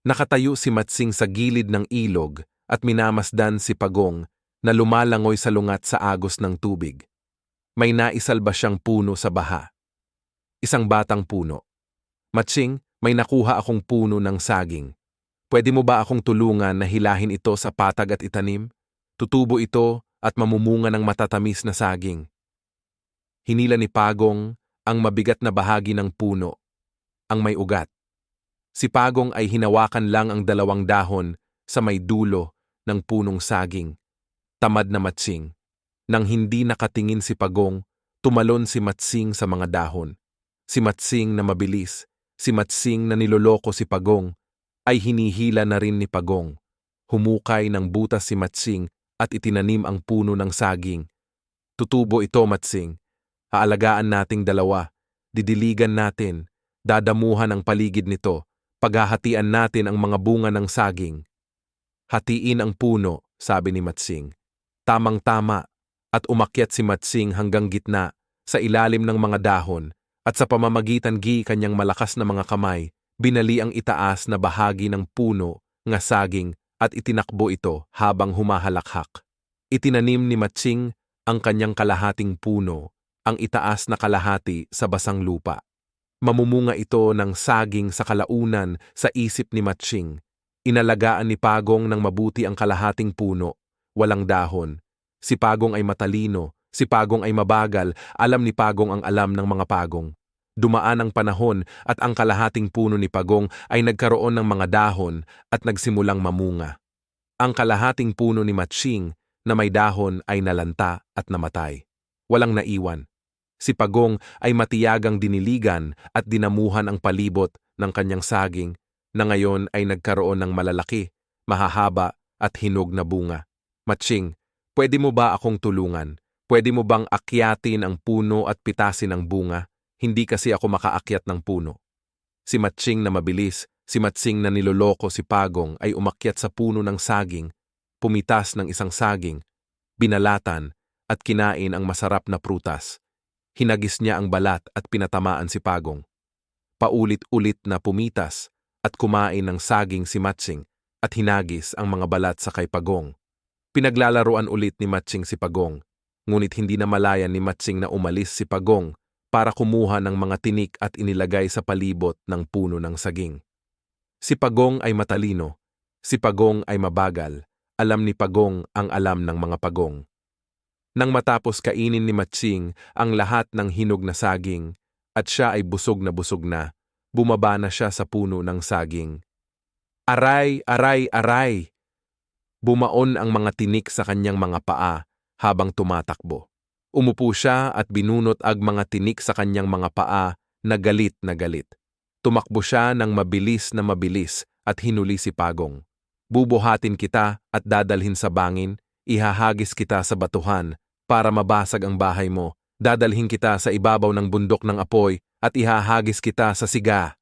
Nakatayo si Matsing sa gilid ng ilog at minamasdan si Pagong na lumalangoy sa lungat sa agos ng tubig. May naisalba siyang puno sa baha. Isang batang puno. Matsing, may nakuha akong puno ng saging. Pwede mo ba akong tulungan na hilahin ito sa patag at itanim? Tutubo ito at mamumunga ng matatamis na saging. Hinila ni Pagong ang mabigat na bahagi ng puno, ang may ugat. Si Pagong ay hinawakan lang ang 2 dahon sa may dulo ng punong saging. Tamad na Matsing. Nang hindi nakatingin si Pagong, tumalon si Matsing sa mga dahon. Si Matsing na mabilis, si Matsing na niloloko si Pagong, ay hinihila na rin ni Pagong. Humukay ng butas si Matsing at itinanim ang puno ng saging. Tutubo ito, Matsing. Aalagaan nating 2. Didiligan natin. Dadamuhan ang paligid nito. Paghahatian natin ang mga bunga ng saging. Hatiin ang puno, sabi ni Matsing. Tamang-tama, at umakyat si Matsing hanggang gitna, sa ilalim ng mga dahon, at sa pamamagitan kanyang malakas na mga kamay, binali ang itaas na bahagi ng puno nga saging at itinakbo ito habang humahalakhak. Itinanim ni Matsing ang kanyang kalahating puno, ang itaas na kalahati sa basang lupa. Mamumunga ito ng saging sa kalaunan sa isip ni Matsing. Inalagaan ni Pagong ng mabuti ang kalahating puno, walang dahon. Si Pagong ay matalino, si Pagong ay mabagal, alam ni Pagong ang alam ng mga Pagong. Dumaan ang panahon at ang kalahating puno ni Pagong ay nagkaroon ng mga dahon at nagsimulang mamunga. Ang kalahating puno ni Matsing na may dahon ay nalanta at namatay. Walang naiwan. Si Pagong ay matiyagang diniligan at dinamuhan ang palibot ng kanyang saging na ngayon ay nagkaroon ng malalaki, mahahaba at hinog na bunga. Matsing, pwede mo ba akong tulungan? Pwede mo bang akyatin ang puno at pitasin ang bunga? Hindi kasi ako makaakyat ng puno. Si Matsing na mabilis, si Matsing na niloloko si Pagong ay umakyat sa puno ng saging, pumitas ng isang saging, binalatan at kinain ang masarap na prutas. Hinagis niya ang balat at pinatamaan si Pagong. Paulit-ulit na pumitas at kumain ng saging si Matsing at hinagis ang mga balat sa kay Pagong. Pinaglalaruan ulit ni Matsing si Pagong, ngunit hindi na malayan ni Matsing na umalis si Pagong para kumuha ng mga tinik at inilagay sa palibot ng puno ng saging. Si Pagong ay matalino, si Pagong ay mabagal, alam ni Pagong ang alam ng mga Pagong. Nang matapos kainin ni Matsing ang lahat ng hinog na saging at siya ay busog na, bumaba na siya sa puno ng saging. Aray, aray, aray! Bumaon ang mga tinik sa kanyang mga paa habang tumatakbo. Umupo siya at binunot ang mga tinik sa kanyang mga paa na galit na galit. Tumakbo siya ng mabilis na mabilis at hinuli si Pagong. Bubuhatin kita at dadalhin sa bangin, ihahagis kita sa batuhan para mabasag ang bahay mo, dadalhin kita sa ibabaw ng bundok ng apoy at ihahagis kita sa siga.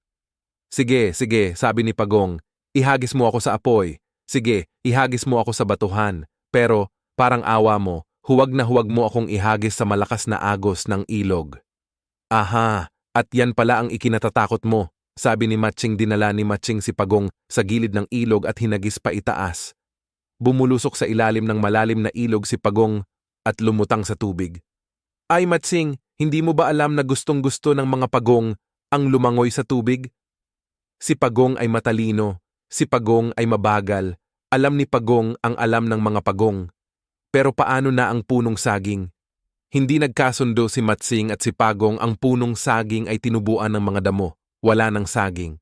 Sige, sige, sabi ni Pagong, ihagis mo ako sa apoy. Sige, ihagis mo ako sa batuhan, pero parang awa mo, huwag mo akong ihagis sa malakas na agos ng ilog. Aha, at yan pala ang ikinatatakot mo, sabi ni Matsing. Dinala ni Matsing si Pagong sa gilid ng ilog at hinagis pa itaas. Bumulusok sa ilalim ng malalim na ilog si Pagong at lumutang sa tubig. Ay Matsing, hindi mo ba alam na gustong-gusto ng mga Pagong ang lumangoy sa tubig? Si Pagong ay matalino, si Pagong ay mabagal, alam ni Pagong ang alam ng mga Pagong. Pero paano na ang punong saging? Hindi nagkasundo si Matsing at si Pagong. Ang punong saging ay tinubuan ng mga damo, wala ng saging.